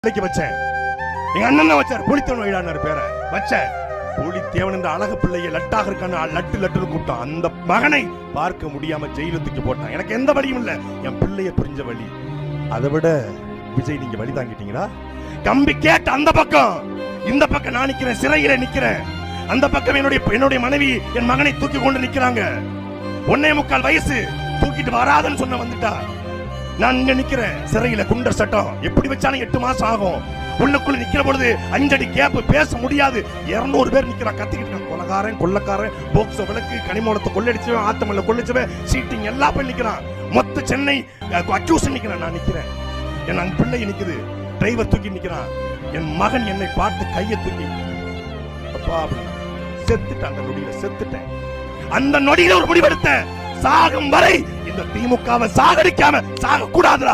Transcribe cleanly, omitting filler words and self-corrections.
வச்சேன். எங்க அண்ணன் வச்சார் புலித்தேவன் வழியானார் பேரை வச்சேன். புலித்தேவன் என்ற அழகு பிள்ளையை லட்டாக இருக்கான லட்டு கூட்டம் அந்த மகனை பார்க்க முடியாம ஜெயிலுக்கு போட்டான். எனக்கு எந்த வழியும் இல்ல, என் பிள்ளைய புரிஞ்ச வழி. அதை விட விஜய் நீங்க வழி தாங்கிட்டீங்களா? கம்பி கேட்ட அந்த பக்கம், இந்த பக்கம் நான் நிக்கிறேன், சிறையில நிக்கிறேன். அந்த பக்கம் என்னுடைய மனைவி என் மகனை தூக்கி கொண்டு நிக்கிறாங்க. 1.25 வயசு தூக்கிட்டு வராதன்னு சொன்ன வந்துட்டா. நான் இங்க நிக்கிறேன் சிறையில, குண்டர் சட்டம் எப்படி வச்சாலும் 8 மாசம் ஆகும். உள்ளுக்குள்ள நிக்கிற பொழுது 5 அடி கேப், பேச முடியாது. 200 பேர் நிக்கிறான், கத்திக்கிட்டு. கொலகாரன் கொள்ளக்காரன், போக்சோ விளக்கு, கனிமூலத்தை கொள்ளடிச்சவன், ஆத்தமல்ல கொள்ளடிச்சவன், சீட்டிங் எல்லா பேர் நிக்கிறான். மொத்த சென்னை அக்யூஸ் நிக்கிறான். நான் நிக்கிறேன், என் பிள்ளை நிக்குது, டிரைவர் தூக்கி நிக்கிறான். என் மகன் என்னை பார்த்து கையை தூக்கி அப்பா அப்படின்னா செத்துட்டேன். அந்த நொடியில செத்துட்டேன். அந்த நொடியில ஒரு முடிவெடுத்த, சாகும் வரை இந்த திமுகவை சாகடிக்காம சாக கூடாதுடா.